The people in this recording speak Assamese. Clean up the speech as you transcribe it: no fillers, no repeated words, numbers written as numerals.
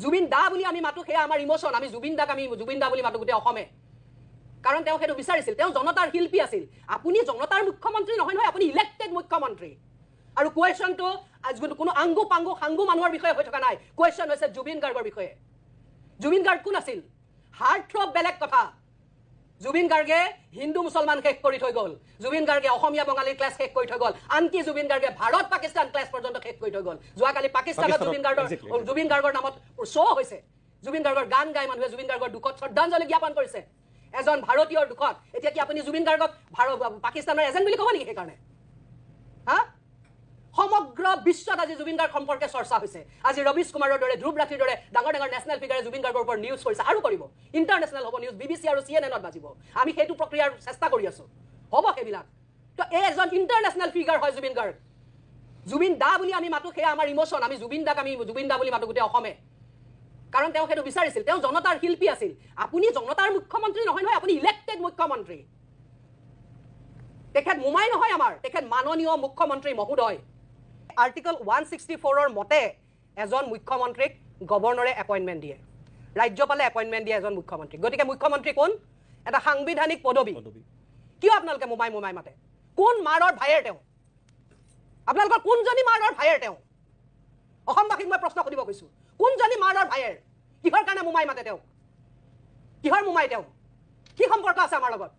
জুবিন দা বুলি আমি মাতো সেয়া আমাৰ ইমোশন আমি জুবিন দা বুলি মাতো গোটেই অসমে কাৰণ তেওঁ সেইটো বিচাৰিছিল তেওঁ জনতাৰ শিল্পী আছিল আপুনি জনতাৰ মুখ্যমন্ত্ৰী নহয় নহয় আপুনি ইলেক্টেড মুখ্যমন্ত্ৰী আৰু কোৱেশ্চনটো কোনো আংগু পাংগু সাংগু মানুহৰ বিষয়ে হৈ থকা নাই কোৱেশ্চন হৈছে জুবিন গাৰ্গৰ বিষয়ে জুবিন গাৰ্গ কোন আছিল হাৰ্ট থ্ৰব বেলেগ কথা জুবিন গাৰ্গে হিন্দু মুছলমান শেষ কৰি থৈ গ'ল জুবিন গাৰ্গে অসমীয়া বঙালীৰ ক্লাছ শেষ কৰি থৈ গ'ল আনকি জুবিন গাৰ্গে ভাৰত পাকিস্তান ক্লাছ পৰ্যন্ত শেষ কৰি থৈ গ'ল যোৱাকালি পাকিস্তানত জুবিন গাৰ্গৰ নামত শ্ব' হৈছে জুবিন গাৰ্গৰ গান গাই মানুহে জুবিন গাৰ্গৰ দুখত শ্ৰদ্ধাঞ্জলি জ্ঞাপন কৰিছে এজন ভাৰতীয়ৰ দুখত এতিয়া কি আপুনি জুবিন গাৰ্গক পাকিস্তানৰ এজেণ্ট বুলি ক'ব নেকি সেইকাৰণে হা সমগ্ৰ বিশ্বত আজি জুবিন গাৰ্গ সম্পৰ্কে চৰ্চা হৈছে আজি ৰবিশ কুমাৰৰ দৰে ধ্ৰুৱ ৰাঠিৰ দৰে ডাঙৰ ডাঙৰ নেশ্যনেল ফিগাৰে জুবিন গাৰ্গৰ ওপৰত নিউজ কৰিছে আৰু কৰিব ইণ্টাৰনেশ্যনেল হ'ব নিউজ BBC আৰু CNN বাজিব আমি সেইটো প্ৰক্ৰিয়াৰ চেষ্টা কৰি আছো হ'ব সেইবিলাক তো এই এজন ইণ্টাৰনেশ্যনেল ফিগাৰ হয় জুবিন গাৰ্গ জুবিন দা বুলি আমি মাতো সেয়া আমাৰ ইমোশন আমি জুবিন দা বুলি মাতো গোটেই অসমে কাৰণ তেওঁ সেইটো বিচাৰিছিল তেওঁ জনতাৰ শিল্পী আছিল আপুনি জনতাৰ মুখ্যমন্ত্ৰী নহয় নহয় আপুনি ইলেক্টেড মুখ্যমন্ত্ৰী তেখেত মুমাই নহয় আমাৰ তেখেত মাননীয় মুখ্যমন্ত্ৰী মহোদয় আৰ্টিকল 164 মতে এজন মুখ্যমন্ত্ৰীক গভৰ্ণৰে এপইণ্টমেণ্ট দিয়ে ৰাজ্যপালে এপইণ্টমেণ্ট দিয়ে এজন মুখ্যমন্ত্ৰীক গতিকে মুখ্যমন্ত্ৰী কোন এটা সাংবিধানিক পদবী কিয় আপোনালোকে মুমাই মাতে কোন মাৰৰ ভাইৰ তেওঁ আপোনালোকৰ কোনজনী মাৰৰ ভাইৰ তেওঁ অসমবাসীক মই প্ৰশ্ন সুধিব কৈছো কোনজনী মাৰৰ ভাইৰ কিহৰ কাৰণে মুমাই মাতে তেওঁ কিহৰ মুমাই তেওঁ কি সম্পৰ্ক আছে আমাৰ লগত